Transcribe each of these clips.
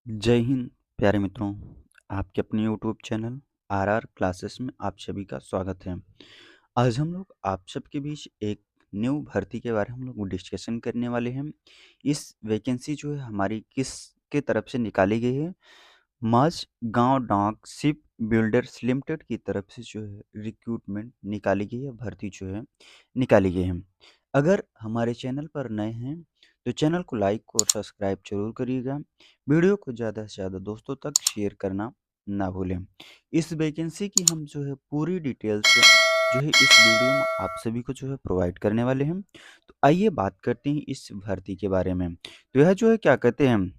जय हिंद प्यारे मित्रों। आपके अपने यूट्यूब चैनल आरआर क्लासेस में आप सभी का स्वागत है। आज हम लोग आप सबके बीच एक न्यू भर्ती के बारे में हम लोग डिस्कशन करने वाले हैं। इस वैकेंसी जो है हमारी किस के तरफ से निकाली गई है। माझ गांव डाक शिप बिल्डर्स लिमिटेड की तरफ से जो है रिक्रूटमेंट निकाली गई है, भर्ती जो है निकाली गई है। अगर हमारे चैनल पर नए हैं तो चैनल को लाइक और सब्सक्राइब जरूर करिएगा। वीडियो को ज़्यादा से ज़्यादा दोस्तों तक शेयर करना ना भूलें। इस वैकेंसी की हम जो है पूरी डिटेल्स जो है इस वीडियो में आप सभी को जो है प्रोवाइड करने वाले हैं। तो आइए बात करते हैं इस भर्ती के बारे में। तो यह जो है क्या कहते हैं,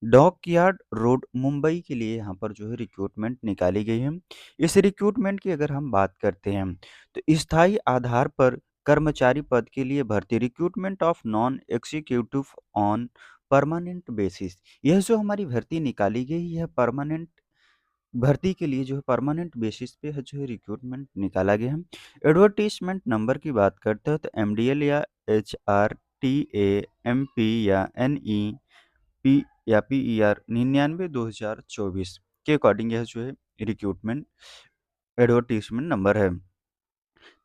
डॉकयार्ड रोड मुंबई के लिए यहाँ पर जो है रिक्रूटमेंट निकाली गई है। इस रिक्रूटमेंट की अगर हम बात करते हैं तो स्थायी आधार पर कर्मचारी पद के लिए भर्ती, recruitment of non executive on permanent basis. यह जो हमारी भर्ती निकाली गई है परमानेंट भर्ती के लिए जो है परमानेंट बेसिस पे है जो है रिक्रूटमेंट निकाला गया है। एडवर्टीजमेंट नंबर की बात करते हैं तो एमडीएल या HRTA MP या NE पी या PER 99/2024 के अकॉर्डिंग यह जो है रिक्रूटमेंट एडवर्टीजमेंट नंबर है।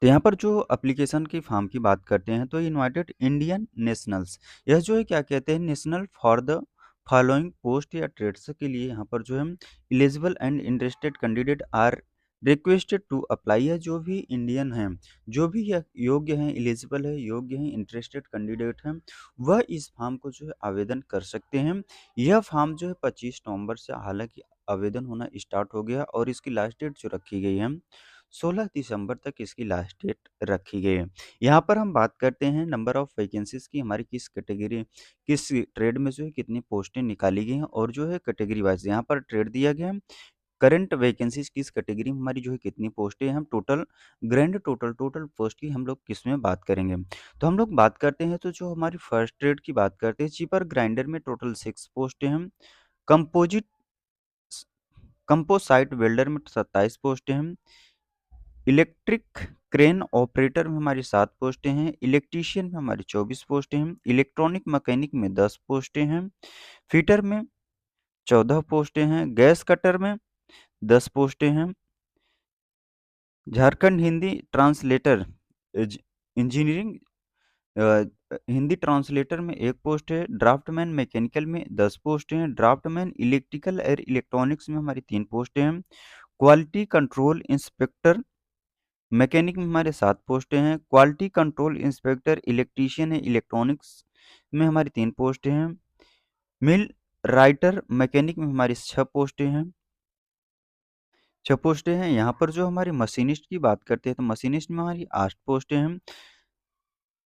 तो यहाँ पर जो एप्लीकेशन की फॉर्म की बात करते हैं तो इनवाइटेड इंडियन नेशनल्स, यह जो है क्या कहते हैं, national for the following post या ट्रेड्स के लिए यहाँ पर जो है eligible and interested candidate are requested to apply है। जो भी इंडियन हैं, जो भी यह योग्य हैं, एलिजिबल है, योग्य हैं, इंटरेस्टेड कैंडिडेट हैं, वह इस फॉर्म को जो है आवेदन कर सकते हैं। यह फॉर्म जो है 25 नवंबर से हालांकि आवेदन होना स्टार्ट हो गया और इसकी लास्ट डेट जो रखी गई है 16 दिसंबर तक इसकी लास्ट डेट रखी गई है। यहाँ पर हम बात करते हैं नंबर ऑफ वैकेंसीज की, हमारी किस कैटेगरी किस ट्रेड में जो है कितनी पोस्टें निकाली गई हैं और जो है कैटेगरी वाइज यहाँ पर ट्रेड दिया गया है। करंट वैकेंसीज किस कैटेगरी में हमारी जो है कितनी पोस्टें हैं, हम टोटल ग्रैंड टोटल पोस्ट की हम लोग किस में बात करेंगे। तो हम लोग बात करते हैं तो जो हमारी फर्स्ट ट्रेड की बात करते हैं, चीपर ग्राइंडर में टोटल 6 पोस्टें हैं। कंपोजिट कंपोसाइट वेल्डर में 27 पोस्टें हैं। इलेक्ट्रिक क्रेन ऑपरेटर में हमारी 7 पोस्टें हैं। इलेक्ट्रीशियन में हमारी 24 पोस्टें हैं। इलेक्ट्रॉनिक मैकेनिक में 10 पोस्टें हैं। फिटर में 14 पोस्टें हैं। गैस कटर में 10 पोस्टें हैं। Jharkhand Hindi translator engineering Hindi translator में 1 पोस्ट है। ड्राफ्टमैन मैकेनिकल में 10 पोस्टें हैं। ड्राफ्टमैन इलेक्ट्रिकल और इलेक्ट्रॉनिक्स में हमारी 3 पोस्टें हैं। क्वालिटी कंट्रोल इंस्पेक्टर मैकेनिक में हमारे 7 पोस्टें हैं। क्वालिटी कंट्रोल इंस्पेक्टर इलेक्ट्रीशियन है इलेक्ट्रॉनिक्स में हमारी 3 पोस्टें हैं। मिल राइटर मैकेनिक में हमारी 6 पोस्टें हैं। 6 पोस्टें हैं। यहाँ पर जो हमारी मशीनिस्ट की बात करते हैं तो मशीनिस्ट में हमारी 8 पोस्टें हैं।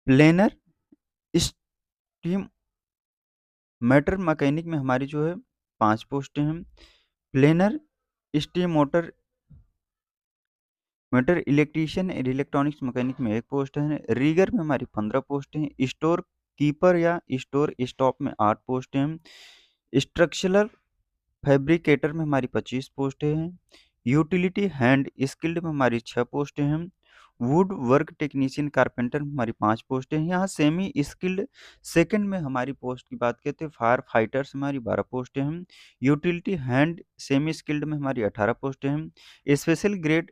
प्लेनर स्टीम मैटर मैकेनिक में हमारी जो है 5 पोस्टें हैं। Planer steam motor meter electrician और इलेक्ट्रॉनिक्स मैकेनिक में 1 पोस्ट है। रीगर में हमारी 15 पोस्ट हैं। स्टोर कीपर या स्टोर स्टॉप में 8 पोस्ट हैं। स्ट्रक्चरल फैब्रिकेटर में हमारी 25 पोस्टें हैं। यूटिलिटी हैंड स्किल्ड में हमारी 6 पोस्टें हैं। वुड वर्क टेक्नीशियन कारपेंटर में हमारी 5 पोस्टें हैं। यहाँ सेमी स्किल्ड सेकंड में हमारी पोस्ट की बात करते हैं, फायर फाइटर्स में हमारी 12 पोस्टें हैं। यूटिलिटी हैंड सेमी स्किल्ड में हमारी 18 पोस्टें हैं। स्पेशल ग्रेड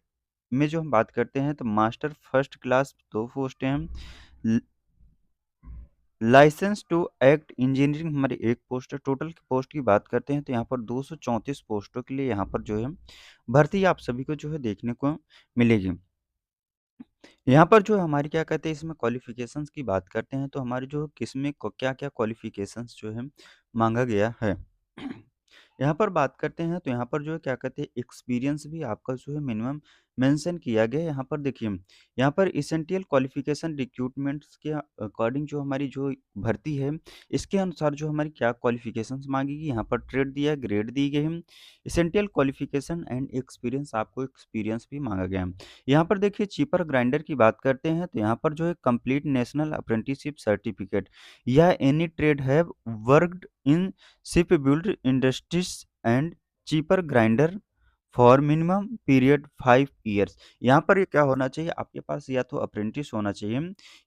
में जो हम बात करते हैं तो मास्टर फर्स्ट क्लास 2 पोस्टें हैं। लाइसेंस टू एक्ट इंजीनियरिंग हमारी 1 पोस्ट है। टोटल पोस्ट की बात करते हैं तो यहाँ पर 234 पोस्टों के लिए यहाँ पर जो है भर्ती आप सभी को जो है देखने को मिलेगी। यहाँ पर जो हमारी क्या कहते हैं, इसमें क्वालिफिकेशंस की बात करते हैं तो हमारी जो किसमें क्या-क्या क्वालिफिकेशंस जो है माँगा गया है। यहाँ पर बात करते हैं तो यहाँ पर जो है क्या कहते हैं, एक्सपीरियंस भी आपका जो है मिनिमम मेंशन किया गया है। यहाँ पर देखिए, यहाँ पर एसेंशियल क्वालिफिकेशन रिक्रूटमेंट्स के अकॉर्डिंग जो हमारी जो भर्ती है, इसके अनुसार जो हमारी क्या क्वालिफिकेशंस मांगेगी, यहाँ पर ट्रेड दिया, ग्रेड दी गई है। एसेंशियल क्वालिफिकेशन एंड एक्सपीरियंस, आपको एक्सपीरियंस भी मांगा गया है। यहाँ पर देखिए चीपर ग्राइंडर की बात करते हैं तो यहाँ पर जो है कंप्लीट नेशनल अप्रेंटिसशिप सर्टिफिकेट या any trade have worked in ship build industries and cheaper grinder for minimum period 5 years. यहाँ पर ये क्या होना चाहिए, आपके पास या तो अप्रेंटिस होना चाहिए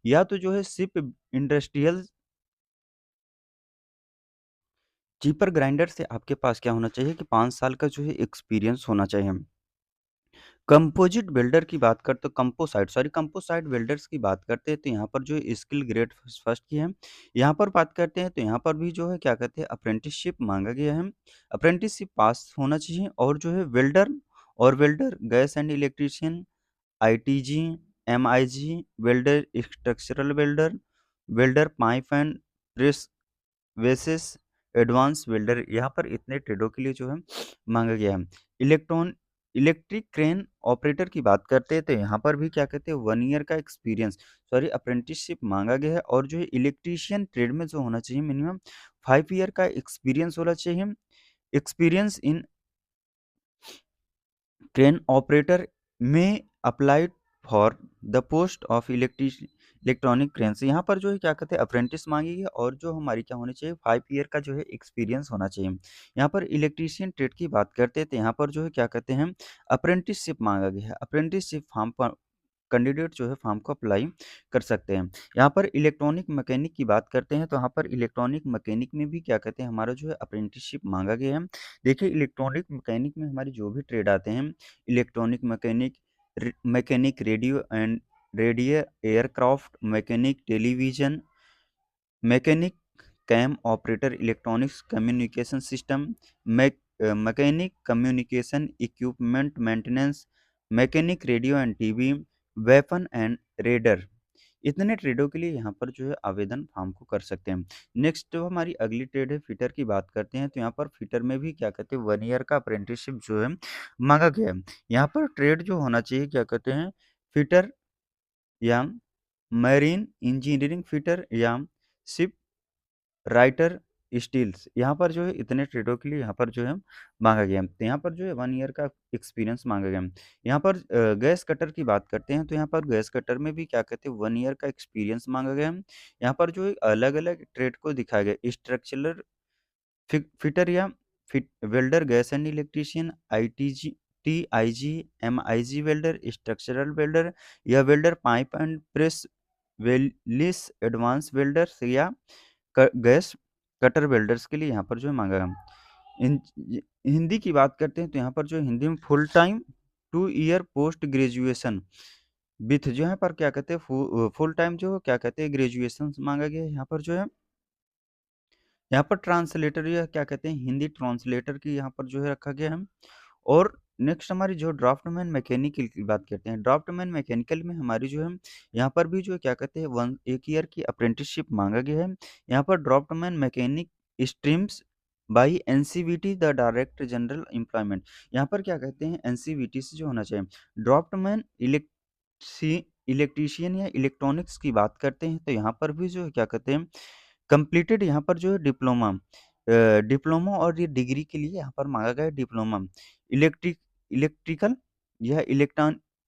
या तो जो है शिप इंडस्ट्रियल चीपर ग्राइंडर से आपके पास क्या होना चाहिए कि 5 साल का जो है एक्सपीरियंस होना चाहिए। कंपोजिट बिल्डर की बात करते, तो कंपोसाइट बिल्डर्स की बात करते हैं तो यहाँ पर जो स्किल ग्रेड फर्स्ट की है। यहाँ पर बात करते हैं तो यहाँ पर भी जो है क्या कहते हैं अप्रेंटिसशिप मांगा गया है। अप्रेंटिसशिप पास होना चाहिए और जो है welder gas and electrician, ITG, MIG, welder structural welder, welder pipe and press वेसेस, एडवांस वेल्डर, यहाँ पर इतने ट्रेडों के लिए जो है मांगा गया है। इलेक्ट्रिक क्रेन ऑपरेटर की बात करते हैं तो यहाँ पर भी क्या कहते हैं 1 ईयर का एक्सपीरियंस, सॉरी अप्रेंटिसशिप मांगा गया है और जो है इलेक्ट्रीशियन ट्रेड में जो होना चाहिए मिनिमम 5 ईयर का एक्सपीरियंस होना चाहिए। एक्सपीरियंस इन क्रेन ऑपरेटर में applied for the post of electronic cranes, यहाँ पर जो है क्या कहते हैं अप्रेंटिस मांगी है और जो हमारी क्या होनी चाहिए 5 ईयर का जो है एक्सपीरियंस होना चाहिए। यहाँ पर इलेक्ट्रीशियन ट्रेड की बात करते हैं तो यहाँ पर जो है क्या कहते हैं अप्रेंटिसशिप मांगा गया है। अप्रेंटिसशिप फॉर्म पर कैंडिडेट जो है फॉर्म को अप्लाई कर सकते हैं। यहाँ पर इलेक्ट्रॉनिक मैकेनिक की बात करते हैं तो यहाँ पर इलेक्ट्रॉनिक मैकेनिक में भी क्या कहते हैं हमारा जो है अप्रेंटिसशिप मांगा गया है। देखिए इलेक्ट्रॉनिक मैकेनिक में हमारे जो भी ट्रेड आते हैं, electronic mechanic, mechanic radio aircraft, mechanic television, mechanic cam operator, electronics communication system, mechanic communication equipment maintenance, mechanic radio and TV, weapon and radar, इतने ट्रेडों के लिए यहाँ पर जो है आवेदन फॉर्म को कर सकते हैं। नेक्स्ट जो हमारी अगली ट्रेड है फिटर की बात करते हैं तो यहाँ पर फिटर में भी क्या कहते हैं 1 ईयर का अप्रेंटिसशिप जो है मांगा गया है। यहाँ पर ट्रेड जो होना चाहिए क्या कहते हैं फिटर या मैरीन इंजीनियरिंग फिटर या शिप राइटर स्टील्स, यहाँ पर जो है इतने ट्रेडों के लिए यहाँ पर जो है मांगा गया है। तो यहाँ पर जो है 1 ईयर का एक्सपीरियंस मांगा गया है। यहाँ पर गैस कटर की बात करते हैं तो यहाँ पर गैस कटर में भी क्या कहते हैं 1 ईयर का एक्सपीरियंस मांगा गया है। यहाँ पर जो है अलग-अलग ट्रेड को दिखाया गया है। स्ट्रक्चरल फिटर या welder, gas and electrician, ITG, TIG, MIG welder, structural welder या welder pipe and press, vessels advance welders या गैस कटर वेल्डर्स के लिए यहाँ पर जो है मांगा गया। हिंदी की बात करते हैं तो यहाँ पर जो है हिंदी में full time 2 year post graduation with जो है पर क्या कहते हैं फुल टाइम जो क्या कहते हैं ग्रेजुएशन मांगा गया है। यहाँ पर जो है यहाँ पर ट्रांसलेटर या क्या कहते हैं हिंदी ट्रांसलेटर की यहाँ पर जो है रखा गया है। और नेक्स्ट हमारी जो ड्राफ्टमैन मैकेनिकल की बात करते हैं, ड्राफ्टमैन मैकेनिकल में हमारी जो है यहाँ पर भी जो है क्या कहते हैं 1 ईयर की अप्रेंटिसशिप मांगा गया है। यहाँ पर draughtsman mechanic streams by NCVT the director general employment, यहाँ पर क्या कहते हैं एनसीवीटी से जो होना चाहिए। ड्राफ्टमैन इलेक्ट्रीशियन या इलेक्ट्रॉनिक्स की बात करते हैं तो यहाँ पर भी जो है क्या कहते हैं कंप्लीटेड यहाँ पर जो है डिप्लोमा और ये डिग्री के लिए यहाँ पर मांगा गया है डिप्लोमा। इलेक्ट्रिकल या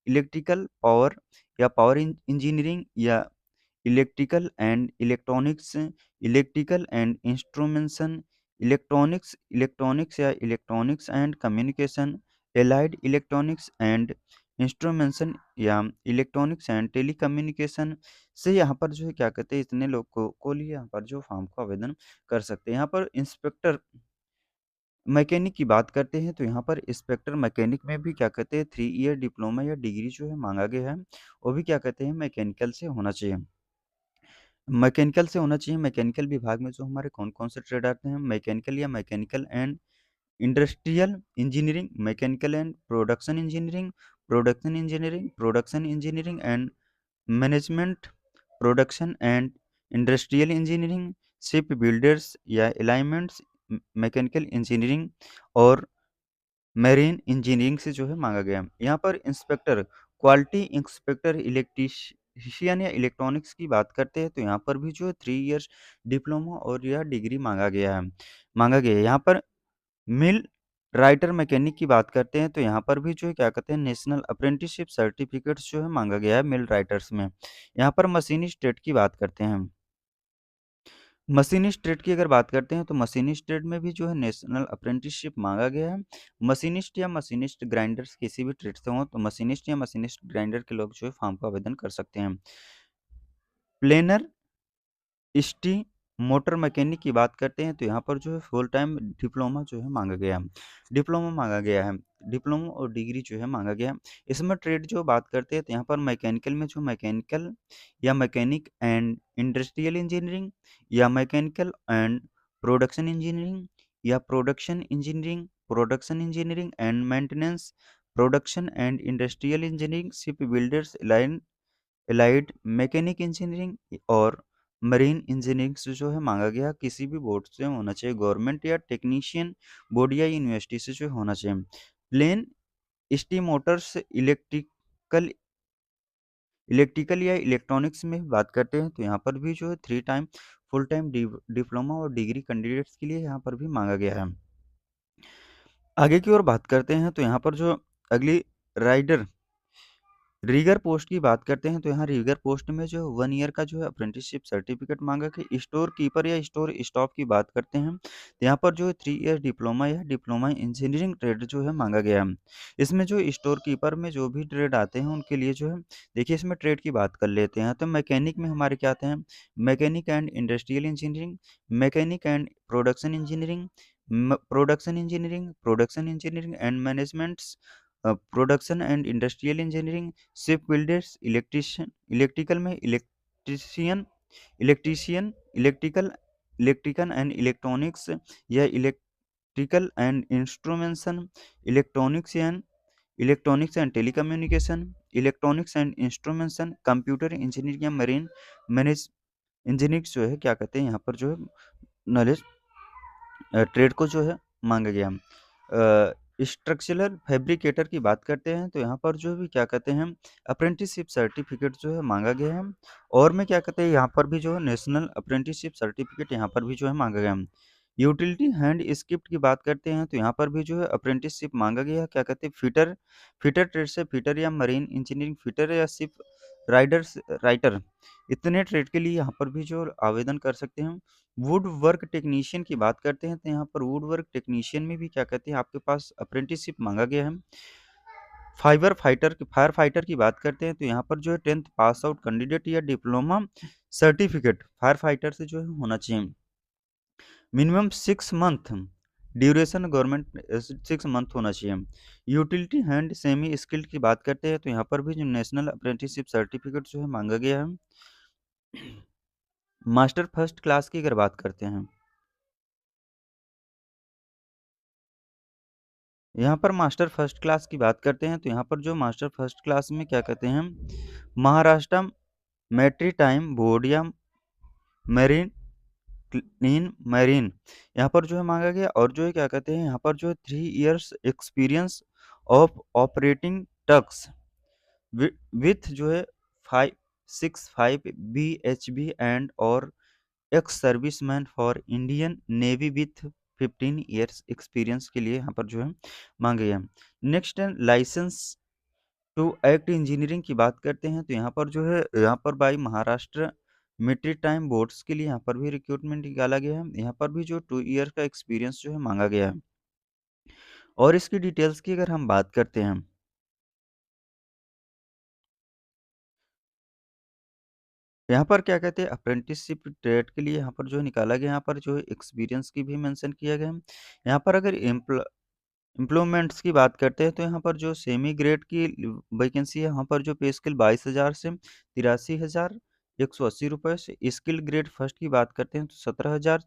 इलेक्ट्रिकल पावर या पावर इंजीनियरिंग या इलेक्ट्रिकल एंड इंस्ट्रूमेंटेशन, इलेक्ट्रॉनिक्स या electronics and communication, allied electronics and instrumentation या इलेक्ट्रॉनिक्स एंड टेलीकम्युनिकेशन से यहाँ पर जो है क्या कहते हैं इतने लोग को लिए यहाँ पर जो फॉर्म को आवेदन कर सकते हैं। यहाँ पर इंस्पेक्टर मैकेनिक की बात करते हैं तो यहाँ पर इंस्पेक्टर मैकेनिक में भी क्या कहते हैं 3 ईयर डिप्लोमा या डिग्री जो है मांगा गया है। वो भी क्या कहते हैं मैकेनिकल से होना चाहिए। मैकेनिकल विभाग में जो हमारे कौन-कौन से ट्रेड आते हैं मैकेनिकल या mechanical and industrial engineering, mechanical and production engineering and management, production and industrial engineering, ship builders या अलाइनमेंट्स, मैकेनिकल इंजीनियरिंग और मैरीन इंजीनियरिंग से जो है मांगा गया है। यहाँ पर इंस्पेक्टर, क्वालिटी इंस्पेक्टर इलेक्ट्रीशियन या इलेक्ट्रॉनिक्स की बात करते हैं तो यहाँ पर भी जो है 3 इयर्स डिप्लोमा और या डिग्री मांगा गया है। यहाँ पर मिल राइटर मैकेनिक की बात करते हैं तो यहाँ पर भी जो है क्या कहते हैं नेशनल अप्रेंटिसशिप सर्टिफिकेट्स जो है मांगा गया है मिल राइटर्स में। यहाँ पर मशीनिस्ट ट्रेड की बात करते हैं। मशीनिस्ट ट्रेड की अगर बात करते हैं तो मशीनिस्ट ट्रेड में भी जो है नेशनल अप्रेंटिसशिप मांगा गया है। मशीनिस्ट या मशीनिस्ट ग्राइंडर्स किसी भी ट्रेड से हों तो मशीनिस्ट या मशीनिस्ट ग्राइंडर के लोग जो है फॉर्म का आवेदन कर सकते हैं। प्लेनर मोटर मैकेनिक की बात करते हैं तो यहाँ पर जो है फुल टाइम डिप्लोमा जो है माँगा गया है। डिप्लोमा माँगा गया है। डिप्लोमा और डिग्री जो है माँगा गया है। इसमें ट्रेड जो बात करते हैं तो यहाँ पर मैकेनिकल में जो मैकेनिकल या मैकेनिक एंड इंडस्ट्रियल इंजीनियरिंग या मैकेनिकल एंड प्रोडक्शन इंजीनियरिंग या production engineering and maintenance, production and industrial engineering, ship builders allied mechanic engineering और मरीन इंजीनियरिंग से जो है मांगा गया किसी भी बोर्ड से होना चाहिए, गवर्नमेंट या टेक्नीशियन बोर्ड या यूनिवर्सिटी से जो होना चाहिए। प्लेन स्टीम मोटर्स इलेक्ट्रिकल या इलेक्ट्रॉनिक्स में बात करते हैं तो यहाँ पर भी जो है 3 टाइम फुल टाइम डिप्लोमा और डिग्री कैंडिडेट्स के लिए यहाँ पर भी मांगा गया है। आगे की ओर बात करते हैं तो यहाँ पर जो अगली राइडर रीगर पोस्ट की बात करते हैं तो यहाँ रीगर पोस्ट में जो 1 ईयर का जो है अप्रेंटिसशिप सर्टिफिकेट मांगा गया। स्टोर कीपर या स्टोर स्टाफ की बात करते हैं तो यहाँ पर जो है 3 ईयर डिप्लोमा या डिप्लोमा इंजीनियरिंग ट्रेड जो है मांगा गया है। इसमें जो स्टोर कीपर में जो भी ट्रेड आते हैं उनके लिए जो है, देखिए इसमें ट्रेड की बात कर लेते हैं तो मैकेनिक में हमारे क्या आते हैं, mechanic and industrial engineering, mechanic and production engineering, production engineering and management, production and industrial engineering, ship builders, electrical में electrician electrician electrical and electronics या electrical and instrumentation, electronics and telecommunication, electronics and instrumentation, computer engineering या marine manage engineering जो है क्या कहते हैं यहाँ पर जो है नॉलेज ट्रेड को जो है मांगा गया। स्ट्रक्चरल फैब्रिकेटर की बात करते हैं तो यहाँ पर जो भी क्या कहते हैं अप्रेंटिसशिप सर्टिफिकेट जो है मांगा गया है। और में क्या कहते हैं यहाँ पर भी जो है नेशनल अप्रेंटिसशिप सर्टिफिकेट यहाँ पर भी जो है मांगा गया है। यूटिलिटी हैंड स्क्रिप्ट की बात करते हैं तो यहाँ पर भी जो है अप्रेंटिसशिप मांगा गया है। क्या कहते हैं फिटर फिटर ट्रेड से फिटर या मरीन इंजीनियरिंग फिटर या शिप राइटर, इतने ट्रेड के लिए यहाँ पर भी जो आवेदन कर सकते हैं। वुड वर्क टेक्नीशियन की बात करते हैं तो यहाँ पर वुड वर्क टेक्नीशियन में भी क्या कहते हैं आपके पास अप्रेंटिसशिप मांगा गया है। फायर फाइटर की बात करते हैं तो यहाँ पर जो है 10th पास आउट कैंडिडेट या डिप्लोमा सर्टिफिकेट फायर फाइटर से जो है होना चाहिए। Minimum 6 month duration government 6 month होना चाहिए। यूटिलिटी हैंड सेमी स्किल्ड की बात करते हैं तो यहाँ पर भी जो नेशनल अप्रेंटिसशिप सर्टिफिकेट जो है मांगा गया है। मास्टर फर्स्ट क्लास की अगर बात करते हैं, यहाँ पर मास्टर फर्स्ट क्लास की बात करते हैं तो यहाँ पर जो मास्टर फर्स्ट क्लास में क्या कहते हैं महाराष्ट्र मैट्रीटाइम बोर्ड या मेरीन क्लीन मेरीन यहाँ पर जो है मांगा गया। और जो है क्या कहते हैं यहाँ पर जो है 3 years experience of operating tugs with जो है 565 BHB एंड और ex serviceman for Indian navy with 15 years experience के लिए यहाँ पर जो है मांगे हैं। नेक्स्ट है लाइसेंस टू एक्ट इंजीनियरिंग की बात करते हैं तो यहाँ पर जो है यहाँ पर बाई महाराष्ट्र मिट्री टाइम बोर्ड्स के लिए यहाँ पर भी रिक्रूटमेंट निकाला गया है। यहाँ पर भी जो 2 ईयर का एक्सपीरियंस जो है मांगा गया है। और इसकी डिटेल्स की अगर हम बात करते हैं, यहाँ पर क्या कहते हैं अप्रेंटिसशिप ट्रेड के लिए यहाँ पर जो है निकाला गया, यहाँ पर जो है एक्सपीरियंस की भी मेंशन किया गया है। यहाँ पर अगर एम्प्लॉयमेंट्स की बात करते हैं तो यहाँ पर जो सेमी ग्रेड की वैकेंसी है यहाँ पर जो पे स्केल 22,000 से 83,180 रुपये से, स्किल ग्रेड फर्स्ट की बात करते हैं तो 17,000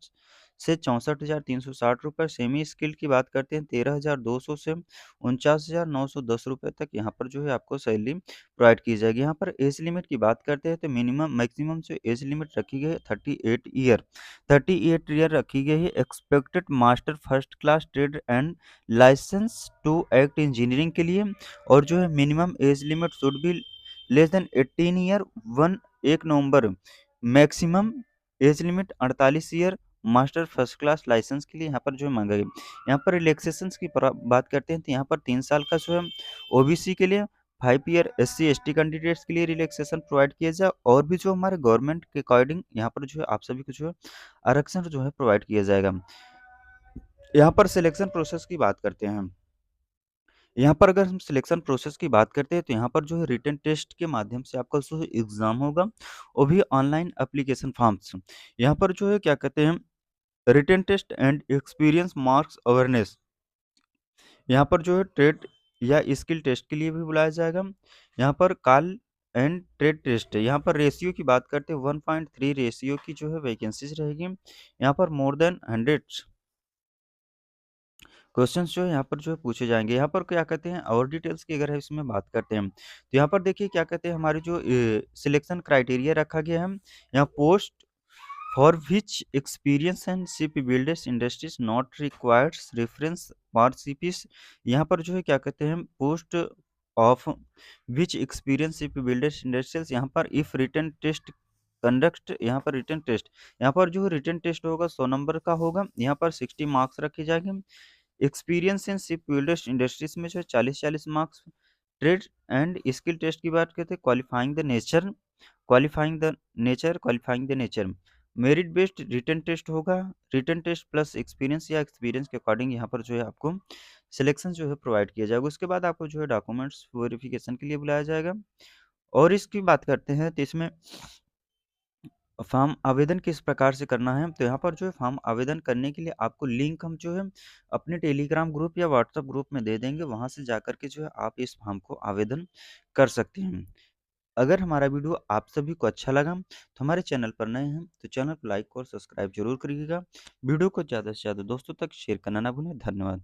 से 64,360 रुपये, सेमी स्किल्ड की बात करते हैं 13,200 से 49,910 रुपये तक यहाँ पर जो है आपको सैलरी प्रोवाइड की जाएगी। यहाँ पर एज लिमिट की बात करते हैं तो मिनिमम मैक्सिमम जो एज लिमिट रखी गई है 38 ईयर रखी गई है। Expected master first class trade and licence to act engineering के लिए। और जो है minimum age limit should be less than 18 year 1 नवंबर। Maximum age limit 48 year master first class licence के लिए यहाँ पर जो है मांगा गया। यहाँ पर रिलैक्सेशन की बात करते हैं तो यहाँ पर 3 साल का जो है ओबीसी के लिए, 5 ईयर SC ST कैंडिडेट्स के लिए रिलैक्सेशन प्रोवाइड किया जाए। और भी जो हमारे गवर्नमेंट के अकॉर्डिंग यहाँ पर जो है आप सभी को जो है आरक्षण जो है प्रोवाइड किया जाएगा। यहाँ पर सिलेक्शन प्रोसेस की बात करते हैं। यहाँ पर अगर हम सिलेक्शन प्रोसेस की बात करते हैं तो यहाँ पर जो है रिटन टेस्ट के माध्यम से आपका जो एग्ज़ाम होगा, वो भी ऑनलाइन एप्लीकेशन फॉर्म्स। यहाँ पर जो है क्या कहते हैं written test and experience marks awareness, यहाँ पर जो है ट्रेड या स्किल टेस्ट के लिए भी बुलाया जाएगा। यहाँ पर कॉल एंड ट्रेड टेस्ट है। यहाँ पर रेशियो की बात करते हैं 1.3 रेशियो की जो है वैकेंसीज रहेगी। यहाँ पर मोर देन 100 क्वेश्चंस जो है यहाँ पर जो है पूछे जाएँगे। यहाँ पर क्या कहते हैं और डिटेल्स की अगर इसमें बात करते हैं, तो यहाँ पर देखिए क्या कहते हैं हमारी जो सिलेक्शन क्राइटेरिया रखा गया है, यहाँ post for which experience and ship builders industries not requires reference marksheet. यहाँ पर जो है क्या कहते हैं post of which experience ship builders industries, यहाँ पर इफ रिटन टेस्ट कंडक्ट, यहाँ पर रिटन टेस्ट, यहाँ पर जो रिटन टेस्ट होगा 100 नंबर का होगा। यहाँ पर 60 मार्क्स रखे जाएंगे। Experience in ship builders industries में जो है 40-40 marks. Trade and skill test की बात करते हैं qualifying the nature merit based written test होगा। रिटन टेस्ट प्लस एक्सपीरियंस या एक्सपीरियंस के अकॉर्डिंग यहाँ पर जो है आपको सिलेक्शन जो है प्रोवाइड किया जाएगा। उसके बाद आपको जो है डॉक्यूमेंट्स वेरिफिकेशन के लिए बुलाया जाएगा। और इसकी बात करते हैं तो इसमें फॉर्म आवेदन किस प्रकार से करना है, तो यहाँ पर जो है फॉर्म आवेदन करने के लिए आपको लिंक हम जो है अपने टेलीग्राम ग्रुप या व्हाट्सएप ग्रुप में दे देंगे। वहाँ से जाकर के जो है आप इस फॉर्म को आवेदन कर सकते हैं। अगर हमारा वीडियो आप सभी को अच्छा लगा तो हमारे चैनल पर नए हैं तो चैनल को लाइक और सब्सक्राइब जरूर करिएगा। वीडियो को ज़्यादा से ज़्यादा दोस्तों तक शेयर करना ना भूलें। धन्यवाद।